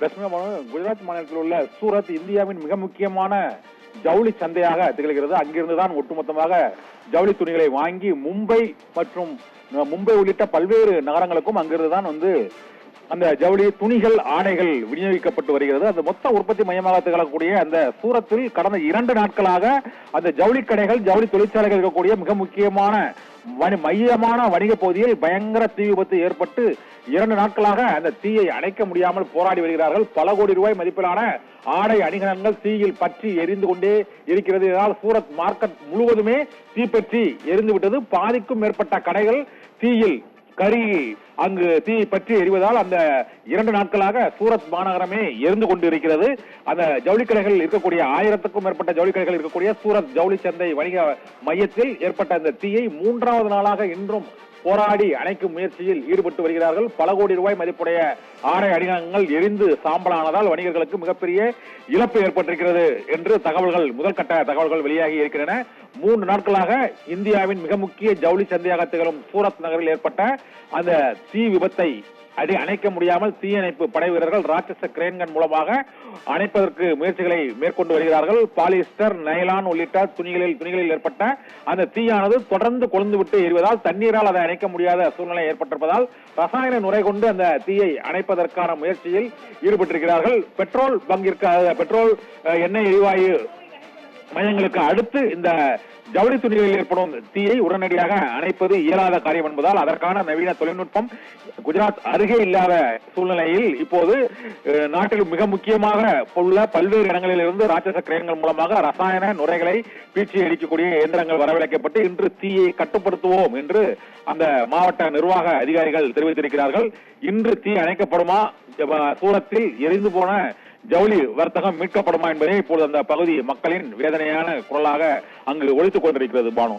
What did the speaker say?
குஜராத் மாநிலத்தில் உள்ள சூரத் இந்தியாவின் மிக முக்கியமான ஜவுளி சந்தையாக திகழ்கிறது. அங்கிருந்துதான் ஒட்டுமொத்தமாக ஜவுளி துணிகளை வாங்கி மும்பை மற்றும் மும்பை உள்ளிட்ட பல்வேறு நகரங்களுக்கும் அங்கிருந்துதான் அந்த ஜவுளி துணிகள் ஆடைகள் விநியோகிக்கப்பட்டு வருகிறது. அந்த மொத்த உற்பத்தி மையமாக திகழக்கூடிய அந்த சூரத்தில் கடந்த 2 நாட்களாக அந்த ஜவுளி கடைகள் ஜவுளி தொழிற்சாலைகள் இருக்கக்கூடிய மிக முக்கியமான மையமான வணிக பகுதியில் பயங்கர தீ விபத்து ஏற்பட்டு 2 நாட்களாக அந்த தீயை அணைக்க முடியாமல் போராடி வருகிறார்கள். பல கோடி ரூபாய் மதிப்பிலான ஆடை அணிகலன்கள் தீயில் பற்றி எரிந்து கொண்டே இருக்கிறது. இதனால் சூரத் மார்க்கெட் முழுவதுமே தீப்பற்றி எரிந்து விட்டது. பாதிக்கும் மேற்பட்ட கடைகள் தீயில் கருகி அங்கு தீ பற்றி எரிவதால் அந்த 2 நாட்களாக சூரத் மாநகரமே எரிந்து கொண்டு இருக்கிறது. அந்த ஜவுளி கடைகள் இருக்கக்கூடிய 1000க்கும் மேற்பட்ட ஜவுளி கடைகள் இருக்கக்கூடிய சூரத் ஜவுளி சந்தை வணிக மையத்தில் ஏற்பட்ட அந்த தீயை 3வது நாளாக இன்றும் போராடி அணைக்கும் முயற்சியில் ஈடுபட்டு வருகிறார்கள். பல கோடி ரூபாய் மதிப்புடைய ஆடை அணிகலன்கள் எரிந்து சாம்பலானதால் வணிகர்களுக்கு மிகப்பெரிய இழப்பு ஏற்பட்டிருக்கிறது என்று முதல்கட்ட தகவல்கள் வெளியாகி இருக்கின்றன. 3 நாட்களாக இந்தியாவின் மிக முக்கிய ஜவுளி சந்தையாக திகழும் சூரத் நகரில் ஏற்பட்ட அந்த தீ விபத்தை அணைக்க முடியாமல் தீயணைப்பு படை வீரர்கள் ராட்சச கிரேன்கள் மூலமாக அணைப்பதற்கு முயற்சிகளை மேற்கொண்டு வருகிறார்கள். பாலிஸ்டர், நைலான் உள்ளிட்ட துணிகளில் ஏற்பட்ட அந்த தீயானது தொடர்ந்து கொழுந்துவிட்டு எரிவதால் தண்ணீரால் அதை அணைக்க முடியாத சூழ்நிலை ஏற்பட்டிருப்பதால் ரசாயன நுரை கொண்டு அந்த தீயை அணைப்பதற்கான முயற்சியில் ஈடுபட்டிருக்கிறார்கள். பெட்ரோல் எண்ணெய் எரிவாயு மையங்களுக்கு அடுத்து இந்த ஜவுளி துணிகளில் ஏற்படும் தீயை உடனடியாக அணைப்பது இயலாத காரியம் என்பதால் அதற்கான நவீன தொழில்நுட்பம் குஜராத் அருகே இல்லாத சூழ்நிலையில் இப்போது நாட்டில் மிக முக்கியமாக உள்ள பல்வேறு இடங்களில் இருந்து ராட்சச கிரேன்கள் மூலமாக ரசாயன நுரைகளை பீச்சி அடிக்கக்கூடிய இயந்திரங்கள் வரவழைக்கப்பட்டு இன்று தீயை கட்டுப்படுத்துவோம் என்று அந்த மாவட்ட நிர்வாக அதிகாரிகள் தெரிவித்திருக்கிறார்கள். இன்று தீ அணைக்கப்படுமா, சூரத்தில் எரிந்து போன ஜவுளி வர்த்தகம் மீட்கப்படுமா என்பதே இப்போது அந்த பகுதி மக்களின் வேதனையான குரலாக அங்கு ஒலித்துக் கொண்டிருக்கிறது. பானு.